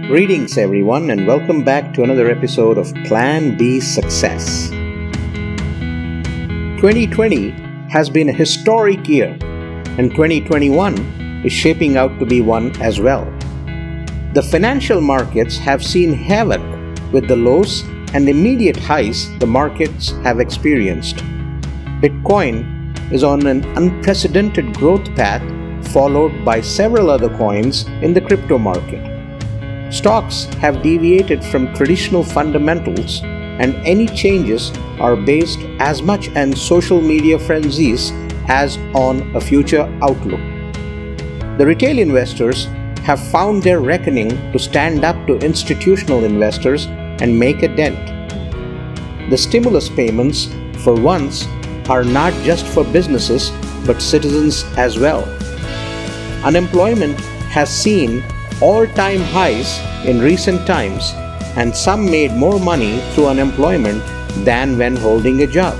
Greetings, everyone, and welcome back to another episode of Plan B Success. 2020 has been a historic year, and 2021 is shaping out to be one as well. The financial markets have seen havoc with the lows and immediate highs the markets have experienced. Bitcoin is on an unprecedented growth path, followed by several other coins in the crypto market. Stocks have deviated from traditional fundamentals, and any changes are based as much on social media frenzies as on a future outlook. The retail investors have found their reckoning to stand up to institutional investors and make a dent. The stimulus payments, for once, are not just for businesses but citizens as well. Unemployment has seen all-time highs in recent times, and some made more money through unemployment than when holding a job.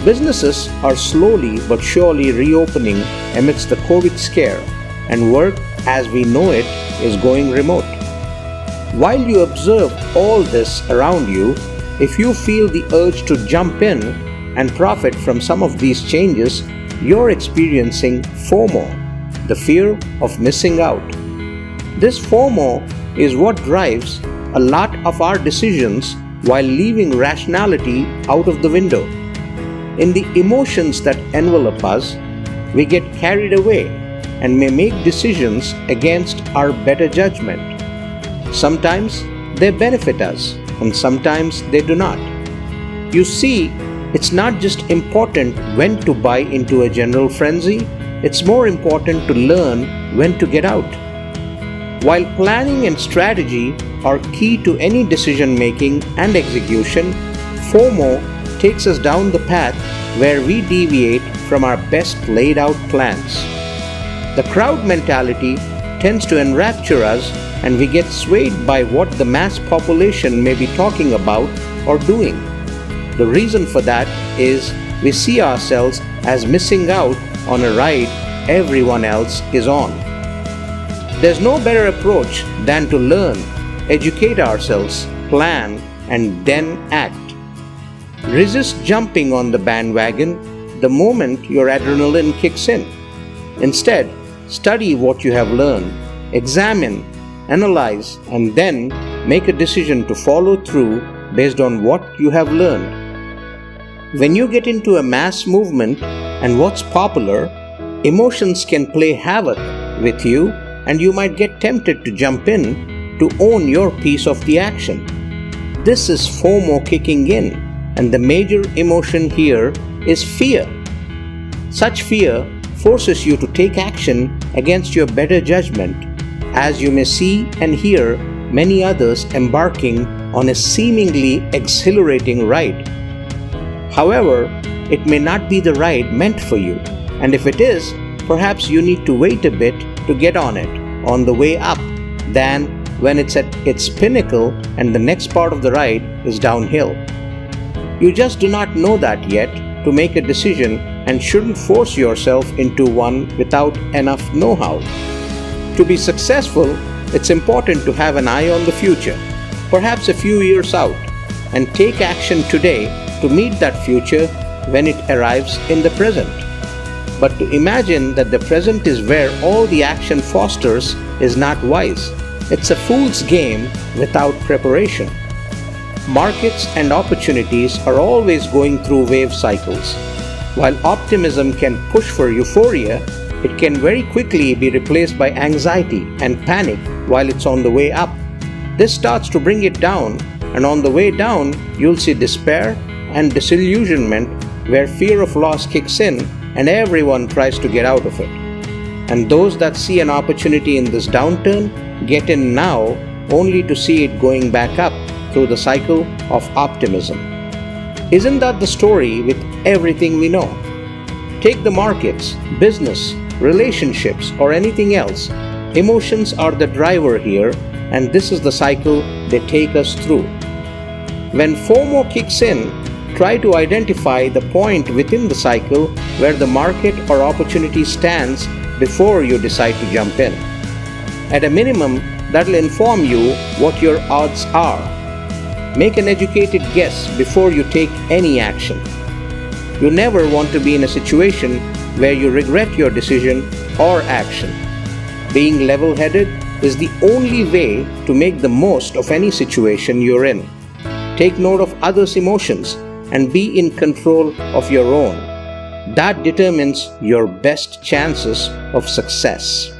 Businesses are slowly but surely reopening amidst the COVID scare, and work as we know it is going remote. While you observe all this around you, if you feel the urge to jump in and profit from some of these changes, you're experiencing FOMO, the fear of missing out. This FOMO is what drives a lot of our decisions while leaving rationality out of the window. In the emotions that envelop us, we get carried away and may make decisions against our better judgment. Sometimes they benefit us, and sometimes they do not. You see, it's not just important when to buy into a general frenzy, it's more important to learn when to get out. While planning and strategy are key to any decision making and execution, FOMO takes us down the path where we deviate from our best laid out plans. The crowd mentality tends to enrapture us, and we get swayed by what the mass population may be talking about or doing. The reason for that is we see ourselves as missing out on a ride everyone else is on. There's no better approach than to learn, educate ourselves, plan, and then act. Resist jumping on the bandwagon the moment your adrenaline kicks in. Instead, study what you have learned, examine, analyze, and then make a decision to follow through based on what you have learned. When you get into a mass movement and what's popular, emotions can play havoc with you, and you might get tempted to jump in to own your piece of the action. This is FOMO kicking in, and the major emotion here is fear. Such fear forces you to take action against your better judgment, as you may see and hear many others embarking on a seemingly exhilarating ride. However, it may not be the ride meant for you, and if it is, perhaps you need to wait a bit to get on it on the way up than when it's at its pinnacle and the next part of the ride is downhill. You just do not know that yet to make a decision and shouldn't force yourself into one without enough know-how. To be successful, it's important to have an eye on the future, perhaps a few years out, and take action today to meet that future when it arrives in the present. But to imagine that the present is where all the action fosters is not wise. It's a fool's game without preparation. Markets and opportunities are always going through wave cycles. While optimism can push for euphoria, it can very quickly be replaced by anxiety and panic while it's on the way up. This starts to bring it down, and on the way down, you'll see despair and disillusionment where fear of loss kicks in and everyone tries to get out of it. And those that see an opportunity in this downturn get in now only to see it going back up through the cycle of optimism. Isn't that the story with everything we know? Take the markets, business, relationships, or anything else. Emotions are the driver here, and this is the cycle they take us through. When FOMO kicks in, try to identify the point within the cycle where the market or opportunity stands before you decide to jump in. At a minimum, that'll inform you what your odds are. Make an educated guess before you take any action. You never want to be in a situation where you regret your decision or action. Being level-headed is the only way to make the most of any situation you're in. Take note of others' emotions and be in control of your own. That determines your best chances of success.